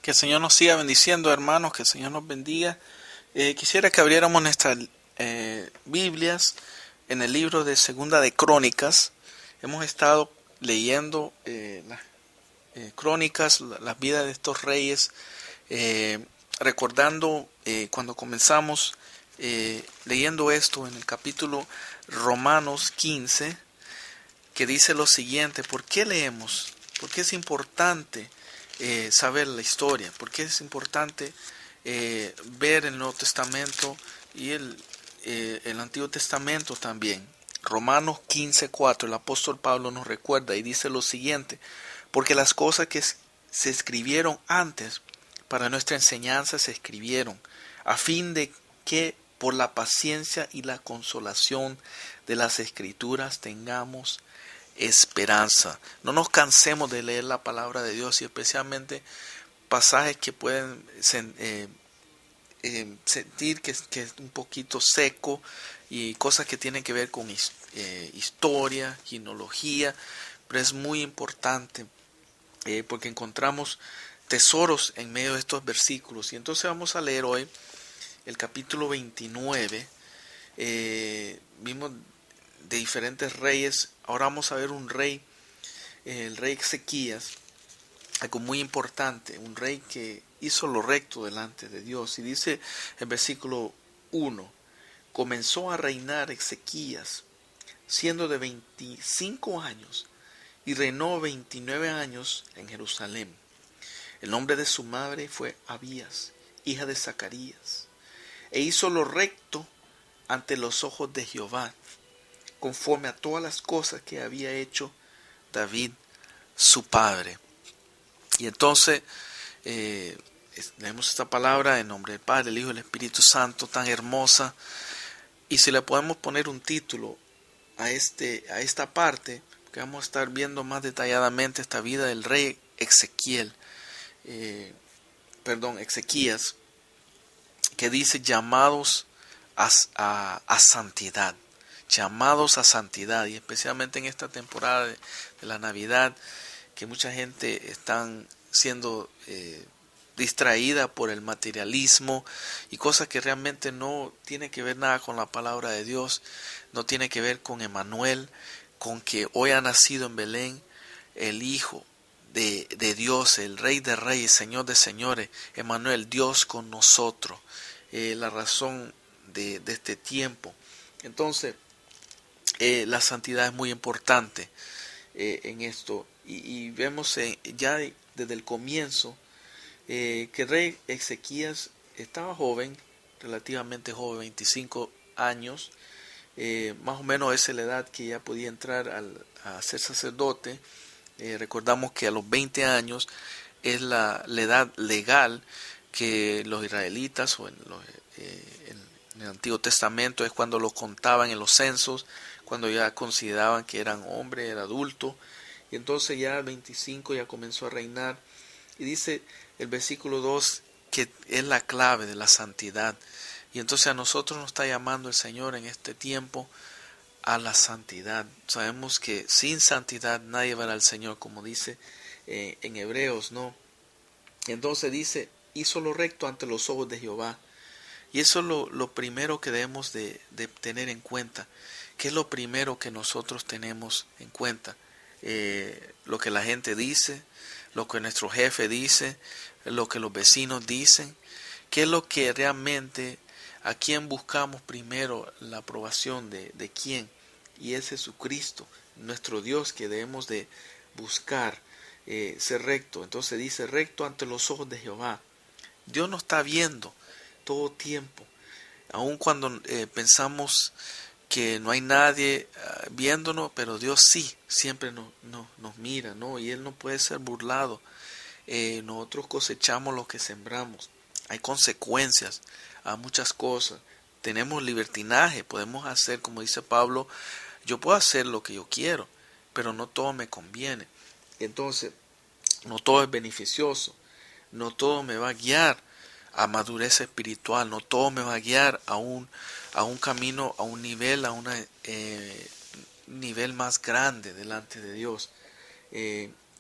Que el Señor nos siga bendiciendo, hermanos, que el Señor nos bendiga. Quisiera que abriéramos nuestras Biblias en el libro de Segunda de Crónicas. Hemos estado leyendo las crónicas, las vidas de estos reyes, recordando cuando comenzamos leyendo esto en el capítulo Romanos 15, que dice lo siguiente: ¿por qué leemos? ¿Por qué es importante saber la historia? ¿Por qué es importante ver el Nuevo Testamento y el Antiguo Testamento también? Romanos 15:4, el apóstol Pablo nos recuerda y dice lo siguiente: porque las cosas que se escribieron antes para nuestra enseñanza se escribieron, a fin de que por la paciencia y la consolación de las Escrituras tengamos esperanza. No nos cansemos de leer la palabra de Dios, y especialmente pasajes que pueden sentir que es un poquito seco, y cosas que tienen que ver con historia, genealogía, pero es muy importante porque encontramos tesoros en medio de estos versículos. Y entonces vamos a leer hoy el capítulo 29. Vimos de diferentes reyes. Ahora vamos a ver un rey, el rey Ezequías, algo muy importante, un rey que hizo lo recto delante de Dios. Y dice el versículo 1: comenzó a reinar Ezequías siendo de 25 años y reinó 29 años en Jerusalén. El nombre de su madre fue Abías, hija de Zacarías, e hizo lo recto ante los ojos de Jehová, conforme a todas las cosas que había hecho David su padre. Y entonces leemos esta palabra en nombre del Padre, el Hijo y el Espíritu Santo, tan hermosa. Y si le podemos poner un título a esta parte, que vamos a estar viendo más detalladamente esta vida del rey Ezequías, que dice llamados a santidad. Llamados a santidad, y especialmente en esta temporada de la Navidad, que mucha gente están siendo distraída por el materialismo y cosas que realmente no tienen que ver nada con la palabra de Dios, no tiene que ver con Emmanuel, con que hoy ha nacido en Belén el Hijo de Dios, el Rey de Reyes, Señor de Señores, Emmanuel, Dios con nosotros, la razón de este tiempo. Entonces, la santidad es muy importante en esto, y vemos ya desde el comienzo que el rey Ezequías estaba joven, relativamente joven, 25 años, más o menos esa es la edad que ya podía entrar a ser sacerdote. Recordamos que a los 20 años es la edad legal que los israelitas, o en el Antiguo Testamento, es cuando los contaban en los censos, cuando ya consideraban que eran hombres, era adulto. Y entonces ya a 25 ya comenzó a reinar. Y dice el versículo 2 que es la clave de la santidad. Y entonces a nosotros nos está llamando el Señor en este tiempo a la santidad. Sabemos que sin santidad nadie verá al Señor, como dice en Hebreos, ¿no? Entonces dice, hizo lo recto ante los ojos de Jehová. Y eso es lo primero que debemos de tener en cuenta. ¿Qué es lo primero que nosotros tenemos en cuenta? Lo que la gente dice, lo que nuestro jefe dice, lo que los vecinos dicen. ¿Qué es lo que realmente, a quién buscamos primero la aprobación de quién? Y es Jesucristo, nuestro Dios, que debemos de buscar ser recto. Entonces dice, recto ante los ojos de Jehová. Dios nos está viendo todo tiempo, aun cuando pensamos que no hay nadie viéndonos, pero Dios sí, siempre nos mira, ¿no? Y Él no puede ser burlado. Nosotros cosechamos lo que sembramos. Hay consecuencias a muchas cosas. Tenemos libertinaje, podemos hacer, como dice Pablo, yo puedo hacer lo que yo quiero, pero no todo me conviene. Entonces, no todo es beneficioso, no todo me va a guiar a madurez espiritual, no todo me va a guiar a un camino, a un nivel, nivel más grande delante de Dios.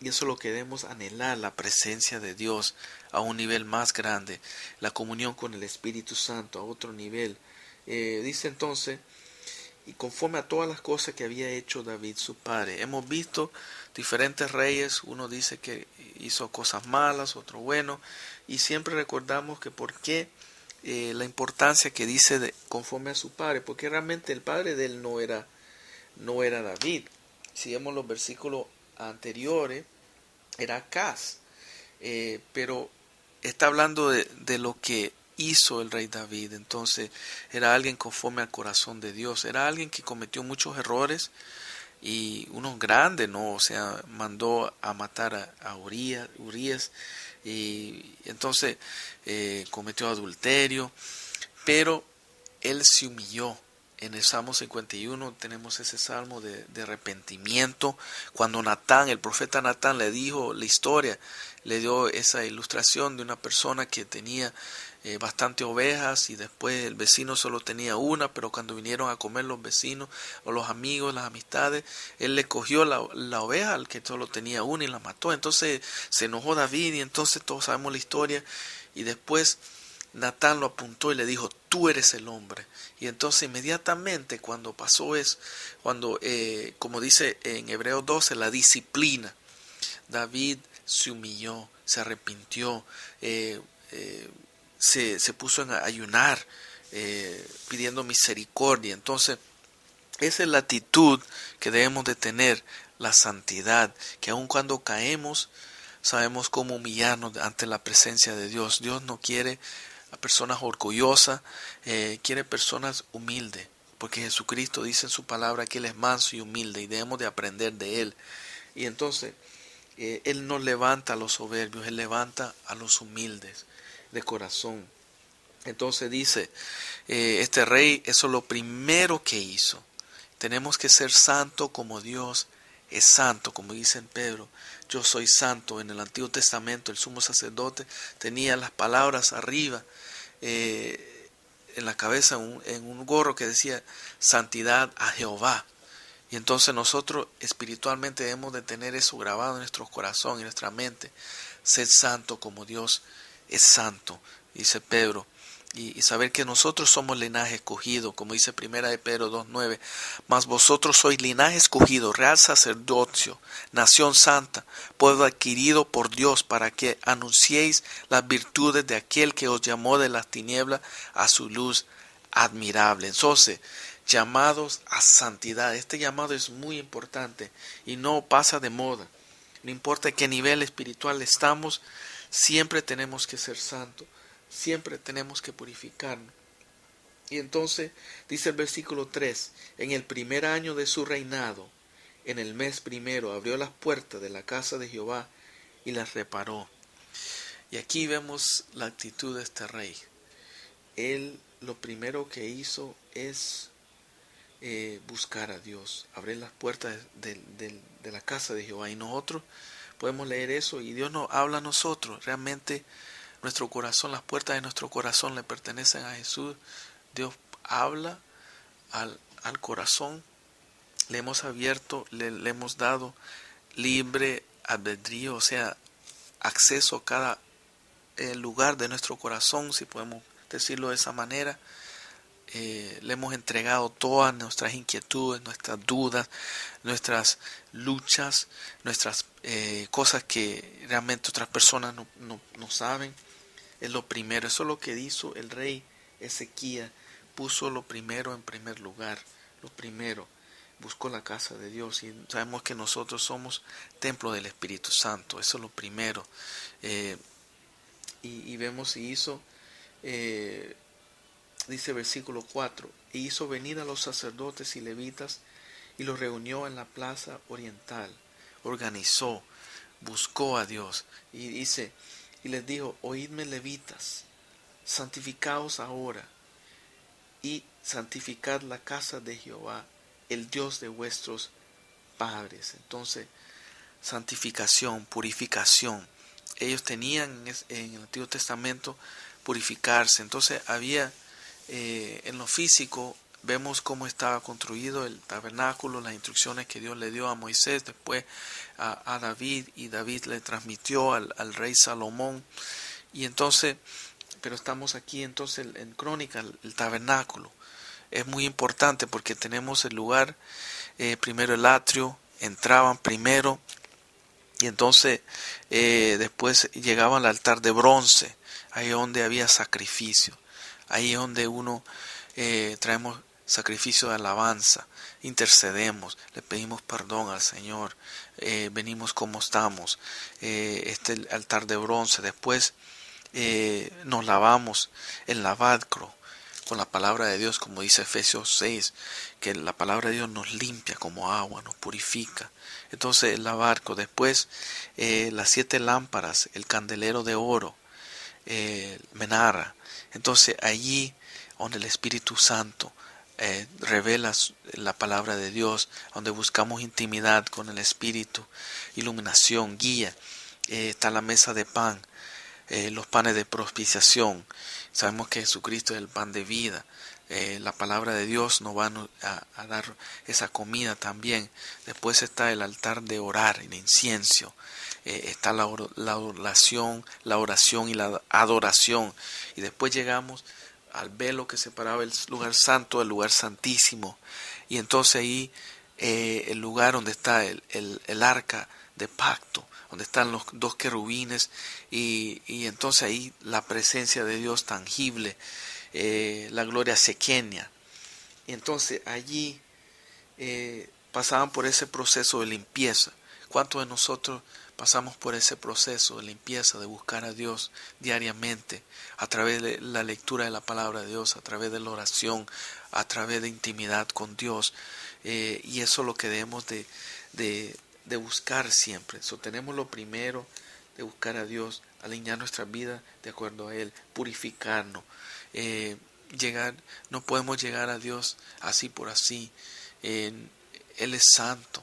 Y eso es lo que debemos anhelar, la presencia de Dios a un nivel más grande, la comunión con el Espíritu Santo a otro nivel. Dice entonces, y conforme a todas las cosas que había hecho David su padre. Hemos visto diferentes reyes, uno dice que hizo cosas malas, otro bueno, y siempre recordamos que por qué la importancia que dice conforme a su padre, porque realmente el padre de él no era David. Si vemos los versículos anteriores, era Acaz, pero está hablando de lo que hizo el rey David. Entonces era alguien conforme al corazón de Dios, era alguien que cometió muchos errores y unos grandes, ¿no? O sea, mandó a matar a Urías, y entonces cometió adulterio, pero él se humilló. En el Salmo 51 tenemos ese salmo de arrepentimiento. Cuando Natán, el profeta Natán, le dijo la historia, le dio esa ilustración de una persona que tenía bastante ovejas y después el vecino solo tenía una, pero cuando vinieron a comer los vecinos o los amigos, las amistades, él le cogió la oveja al que solo tenía una y la mató. Entonces se enojó David y entonces todos sabemos la historia, y después Natán lo apuntó y le dijo, tú eres el hombre. Y entonces inmediatamente cuando pasó eso, cuando, como dice en Hebreos 12, la disciplina, David se humilló, se arrepintió, se puso a ayunar, pidiendo misericordia. Entonces, esa es la actitud que debemos de tener, la santidad, que aun cuando caemos, sabemos cómo humillarnos ante la presencia de Dios. Dios no quiere a personas orgullosas, quiere personas humildes, porque Jesucristo dice en su palabra que Él es manso y humilde y debemos de aprender de Él. Y entonces Él no levanta a los soberbios, Él levanta a los humildes de corazón. Entonces dice, este rey, eso es lo primero que hizo. Tenemos que ser santo como Dios es santo, como dice en Pedro, yo soy santo. En el Antiguo Testamento el sumo sacerdote tenía las palabras arriba, en la cabeza, en un gorro que decía santidad a Jehová. Y entonces nosotros espiritualmente debemos de tener eso grabado en nuestro corazón, en nuestra mente. Ser santo como Dios es santo, dice Pedro. Y saber que nosotros somos linaje escogido, como dice primera de Pedro 2:9, mas vosotros sois linaje escogido, real sacerdocio, nación santa, pueblo adquirido por Dios, para que anunciéis las virtudes de aquel que os llamó de las tinieblas a su luz admirable. Entonces, llamados a santidad. Este llamado es muy importante y no pasa de moda. No importa qué nivel espiritual estamos, siempre tenemos que ser santos. Siempre tenemos que purificarnos. Y entonces dice el versículo 3, en el primer año de su reinado, en el mes primero, abrió las puertas de la casa de Jehová y las reparó. Y aquí vemos la actitud de este rey. Él lo primero que hizo es buscar a Dios, abrir las puertas de la casa de Jehová. Y nosotros podemos leer eso y Dios nos habla a nosotros. Realmente nuestro corazón, las puertas de nuestro corazón le pertenecen a Jesús. Dios habla al corazón. Le hemos abierto, le hemos dado libre albedrío, o sea, acceso a cada lugar de nuestro corazón, si podemos decirlo de esa manera. Le hemos entregado todas nuestras inquietudes, nuestras dudas, nuestras luchas, nuestras cosas que realmente otras personas no saben. Es lo primero, eso es lo que hizo el rey Ezequías, puso lo primero en primer lugar, lo primero, buscó la casa de Dios, y sabemos que nosotros somos templo del Espíritu Santo, eso es lo primero. Y vemos y hizo, dice versículo 4, e hizo venir a los sacerdotes y levitas y los reunió en la plaza oriental, organizó, buscó a Dios, y dice, y les dijo, oídme levitas, santificaos ahora y santificad la casa de Jehová, el Dios de vuestros padres. Entonces, santificación, purificación. Ellos tenían en el Antiguo Testamento purificarse. Entonces había en lo físico vemos cómo estaba construido el tabernáculo, las instrucciones que Dios le dio a Moisés, después a David, y David le transmitió al rey Salomón. Y entonces, pero estamos aquí entonces en Crónica, el tabernáculo. Es muy importante porque tenemos el lugar, primero el atrio, entraban primero, y entonces después llegaban al altar de bronce, ahí donde había sacrificio, ahí es donde uno traemos sacrificio de alabanza, intercedemos, le pedimos perdón al Señor, venimos como estamos, este altar de bronce, después nos lavamos el lavacro con la palabra de Dios, como dice Efesios 6, que la palabra de Dios nos limpia como agua, nos purifica. Entonces el lavacro, después las 7 lámparas, el candelero de oro, menara. Entonces allí donde el Espíritu Santo revela la palabra de Dios, donde buscamos intimidad con el Espíritu, iluminación, guía, está la mesa de pan, los panes de propiciación. Sabemos que Jesucristo es el pan de vida. La palabra de Dios nos va a dar esa comida también. Después está el altar de orar, el incienso. Está la oración y la adoración. Y después llegamos al velo que separaba el lugar santo del lugar santísimo. Y entonces ahí el lugar donde está el arca de pacto, donde están los 2 querubines, y entonces ahí la presencia de Dios tangible, la gloria sequenia. Y entonces allí pasaban por ese proceso de limpieza. ¿Cuántos de nosotros pasamos por ese proceso de limpieza, de buscar a Dios diariamente, a través de la lectura de la palabra de Dios, a través de la oración, a través de intimidad con Dios? Y eso es lo que debemos de buscar siempre. Tenemos lo primero de buscar a Dios, alinear nuestra vida de acuerdo a Él, purificarnos. No podemos llegar a Dios así por así. Él es santo,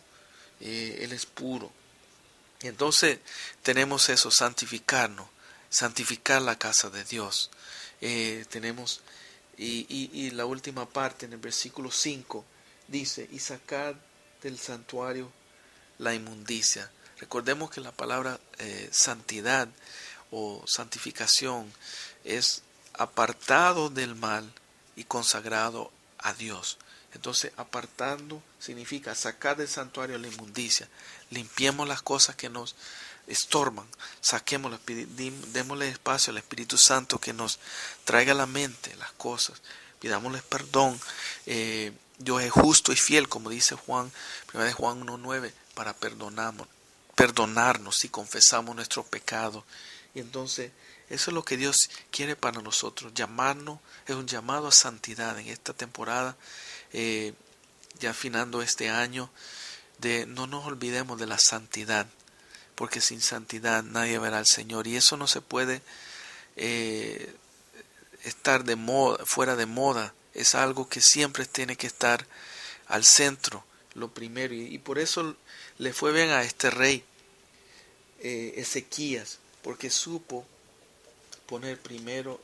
Él es puro. Y entonces tenemos eso, santificarnos, santificar la casa de Dios. Tenemos, y la última parte en el versículo 5 dice, y sacad del santuario la inmundicia. Recordemos que la palabra santidad o santificación es apartado del mal y consagrado a Dios. Entonces, apartando significa sacar del santuario la inmundicia. Limpiemos las cosas que nos estorban, saquémoslas, démosle espacio al Espíritu Santo que nos traiga a la mente las cosas, pidámosles perdón. Dios es justo y fiel, como dice Juan, 1 Juan 1:9, para perdonarnos si confesamos nuestro pecado. Y entonces eso es lo que Dios quiere para nosotros, llamarnos, es un llamado a santidad en esta temporada, ya afinando este año, de no nos olvidemos de la santidad, porque sin santidad nadie verá al Señor, y eso no se puede estar de moda, fuera de moda. Es algo que siempre tiene que estar al centro, lo primero, y por eso le fue bien a este rey Ezequías, porque supo poner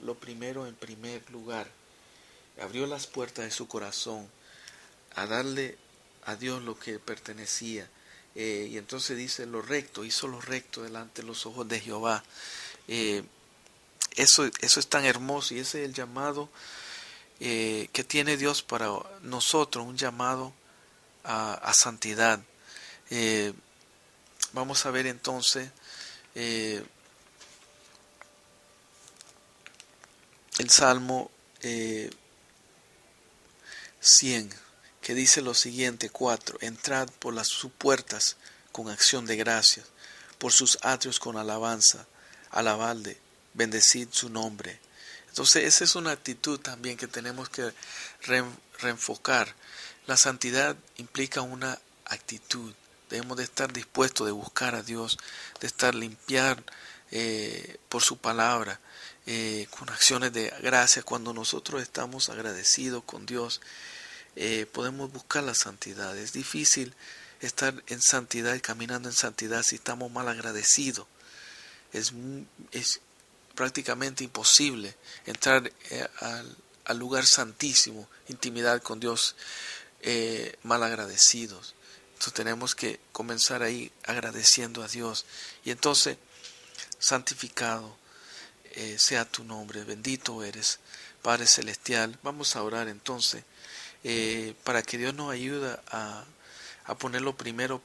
lo primero en primer lugar. Abrió las puertas de su corazón a darle a Dios lo que pertenecía. Y entonces dice lo recto, hizo lo recto delante de los ojos de Jehová. Eso es tan hermoso, y ese es el llamado que tiene Dios para nosotros, un llamado a santidad. Vamos a ver entonces el Salmo 100, que dice lo siguiente, 4, entrad por sus puertas con acción de gracias, por sus atrios con alabanza, alabadle, bendecid su nombre. Entonces esa es una actitud también que tenemos que reenfocar. La santidad implica una actitud. Debemos de estar dispuestos de buscar a Dios, de estar limpiar por su palabra, con acciones de gracia. Cuando nosotros estamos agradecidos con Dios, podemos buscar la santidad. Es difícil estar en santidad y caminando en santidad si estamos mal agradecidos. Es prácticamente imposible entrar al lugar santísimo, intimidad con Dios, mal agradecidos. Entonces tenemos que comenzar ahí agradeciendo a Dios. Y entonces, santificado sea tu nombre, bendito eres, Padre Celestial. Vamos a orar entonces para que Dios nos ayude a ponerlo primero,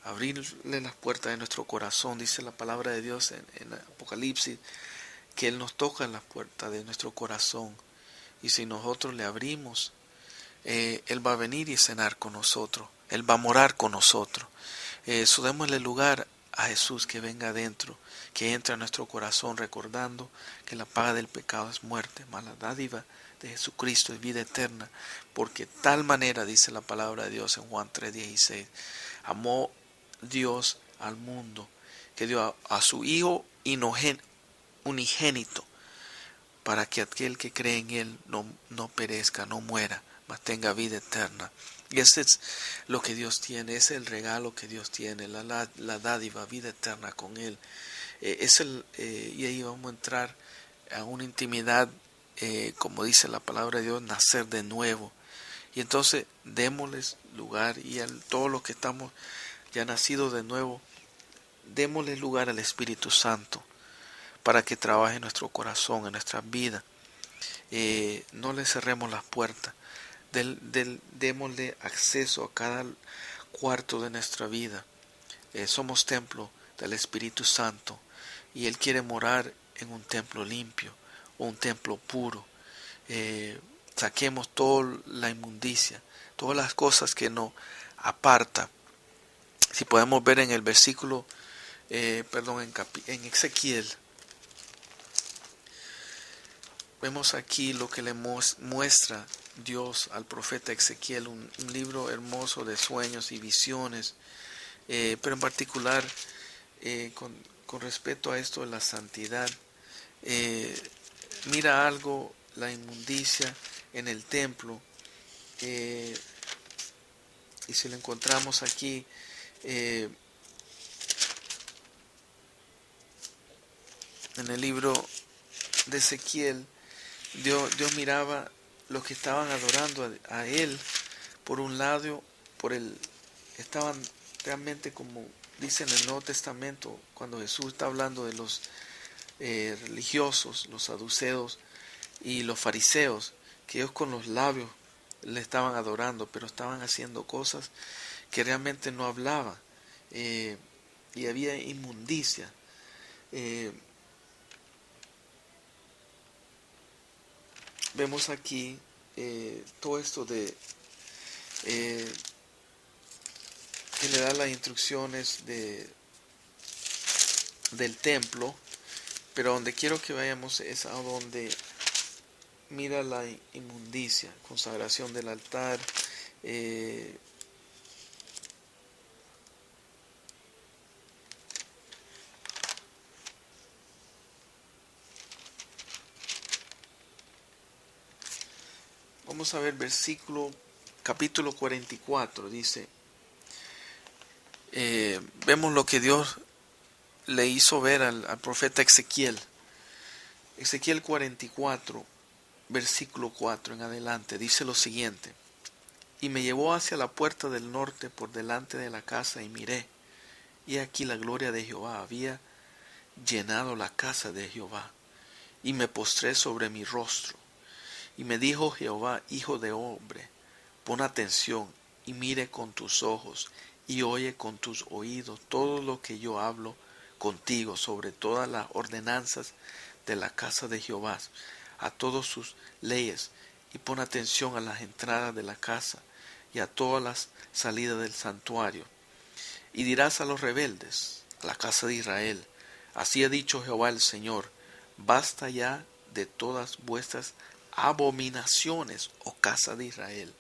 abrirle las puertas de nuestro corazón. Dice la palabra de Dios en Apocalipsis, que Él nos toca en las puertas de nuestro corazón. Y si nosotros le abrimos, Él va a venir y cenar con nosotros. Él va a morar con nosotros. Démosle lugar a Jesús que venga adentro, que entre a nuestro corazón, recordando que la paga del pecado es muerte, mas la dádiva de Jesucristo es vida eterna, porque tal manera, dice la palabra de Dios en Juan 3:16, amó Dios al mundo, que dio a su Hijo unigénito, para que aquel que cree en Él no perezca, no muera, mas tenga vida eterna. Y ese es lo que Dios tiene, ese es el regalo que Dios tiene, la dádiva, vida eterna con Él. Y ahí vamos a entrar a una intimidad, como dice la palabra de Dios, nacer de nuevo. Y entonces démosles lugar, y a todos los que estamos ya nacidos de nuevo, démosle lugar al Espíritu Santo para que trabaje en nuestro corazón, en nuestras vidas. No le cerremos las puertas. Démosle acceso a cada cuarto de nuestra vida. Somos templo del Espíritu Santo y Él quiere morar en un templo limpio o un templo puro. Saquemos toda la inmundicia, todas las cosas que nos apartan. Si podemos ver en el versículo, en Ezequiel, vemos aquí lo que le muestra Dios al profeta Ezequiel, un libro hermoso de sueños y visiones, pero en particular con respecto a esto de la santidad, mira algo, la inmundicia en el templo, y si lo encontramos aquí, en el libro de Ezequiel, Dios miraba los que estaban adorando a Él. Por un lado, estaban realmente, como dice en el Nuevo Testamento, cuando Jesús está hablando de los religiosos, los saduceos y los fariseos, que ellos con los labios le estaban adorando, pero estaban haciendo cosas que realmente no hablaban, y había inmundicia. Vemos aquí todo esto de que le da las instrucciones del templo, pero donde quiero que vayamos es a donde mira la inmundicia, consagración del altar, vamos a ver capítulo 44, dice, vemos lo que Dios le hizo ver al profeta Ezequiel. Ezequiel 44, versículo 4 en adelante, dice lo siguiente: y me llevó hacia la puerta del norte por delante de la casa, y miré, y aquí la gloria de Jehová había llenado la casa de Jehová, y me postré sobre mi rostro. Y me dijo Jehová: hijo de hombre, pon atención y mire con tus ojos y oye con tus oídos todo lo que yo hablo contigo sobre todas las ordenanzas de la casa de Jehová, a todas sus leyes, y pon atención a las entradas de la casa y a todas las salidas del santuario. Y dirás a los rebeldes, a la casa de Israel: así ha dicho Jehová el Señor, basta ya de todas vuestras abominaciones, oh casa de Israel,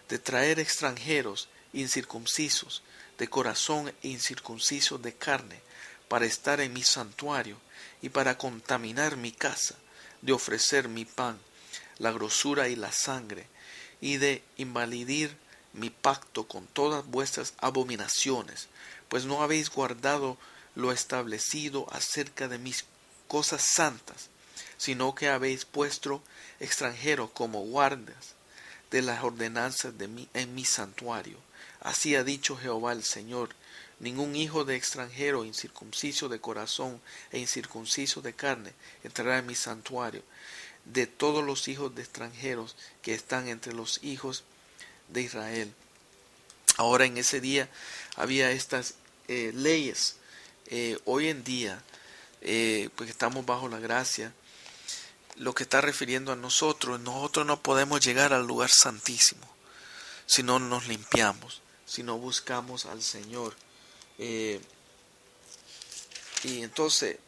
de traer extranjeros incircuncisos de corazón e incircuncisos de carne, para estar en mi santuario y para contaminar mi casa, de ofrecer mi pan, la grosura y la sangre, y de invalidir mi pacto con todas vuestras abominaciones, pues no habéis guardado lo establecido acerca de mis cosas santas, sino que habéis puesto extranjeros como guardas de las ordenanzas en mi santuario. Así ha dicho Jehová el Señor: ningún hijo de extranjero incircunciso de corazón e incircunciso de carne entrará en mi santuario. De todos los hijos de extranjeros que están entre los hijos de Israel. Ahora en ese día había estas leyes. Hoy en día, pues estamos bajo la gracia, lo que está refiriendo a nosotros no podemos llegar al lugar santísimo si no nos limpiamos, si no buscamos al Señor. Y entonces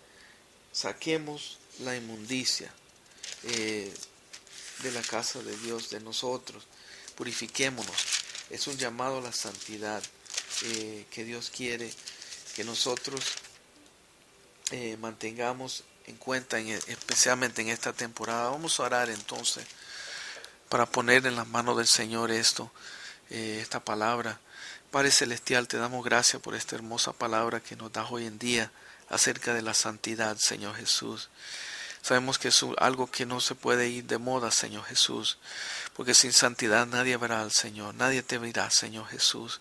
saquemos la inmundicia de la casa de Dios, de nosotros, purifiquémonos. Es un llamado a la santidad que Dios quiere que nosotros mantengamos en cuenta, especialmente en esta temporada. Vamos a orar entonces para poner en las manos del Señor esta palabra. Padre Celestial, te damos gracias por esta hermosa palabra que nos das hoy en día acerca de la santidad, Señor Jesús. Sabemos que es algo que no se puede ir de moda, Señor Jesús, porque sin santidad nadie verá al Señor, nadie te verá, Señor Jesús.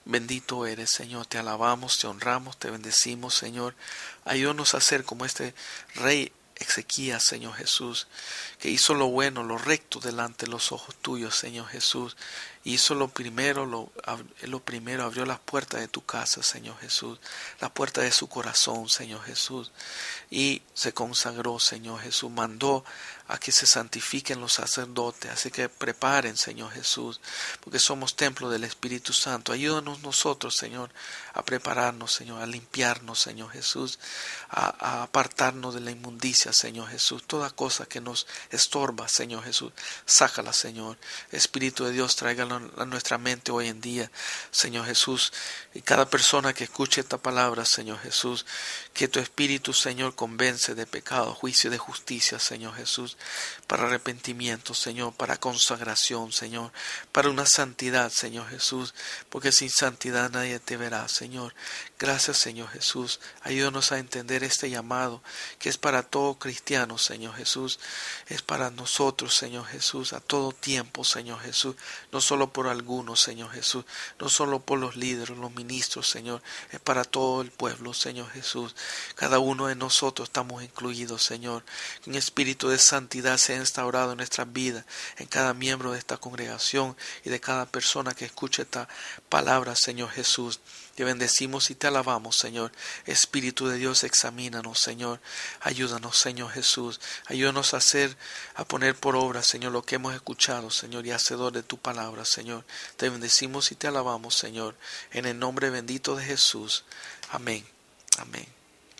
Bendito eres, Señor, te alabamos, te honramos, te bendecimos, Señor. Ayúdanos a ser como este rey Ezequías, Señor Jesús, que hizo lo bueno, lo recto delante de los ojos tuyos, Señor Jesús. Hizo lo primero, abrió las puertas de tu casa, Señor Jesús, las puertas de su corazón, Señor Jesús, y se consagró, Señor Jesús, mandó a que se santifiquen los sacerdotes, así que preparen, Señor Jesús, porque somos templo del Espíritu Santo. Ayúdanos nosotros, Señor, a prepararnos, Señor, a limpiarnos, Señor Jesús, a apartarnos de la inmundicia, Señor Jesús, toda cosa que nos estorba, Señor Jesús, sácala, Señor. Espíritu de Dios, tráigalo a nuestra mente hoy en día, Señor Jesús, y cada persona que escuche esta palabra, Señor Jesús, que tu Espíritu, Señor, convence de pecado, juicio y de justicia, Señor Jesús, para arrepentimiento, Señor, para consagración, Señor, para una santidad, Señor Jesús, porque sin santidad nadie te verá, Señor. Gracias, Señor Jesús. Ayúdanos a entender este llamado que es para todo cristiano, Señor Jesús. Es para nosotros, Señor Jesús, a todo tiempo, Señor Jesús. No solo por algunos, Señor Jesús. No solo por los líderes, los ministros, Señor. Es para todo el pueblo, Señor Jesús. Cada uno de nosotros estamos incluidos, Señor. Que un espíritu de santidad sea instaurado en nuestras vidas, en cada miembro de esta congregación y de cada persona que escuche esta palabra, Señor Jesús. Te bendecimos y te alabamos, Señor. Espíritu de Dios, examínanos, Señor. Ayúdanos, Señor Jesús. Ayúdanos a poner por obra, Señor, lo que hemos escuchado, Señor, y hacedor de tu palabra, Señor. Te bendecimos y te alabamos, Señor. En el nombre bendito de Jesús. Amén. Amén.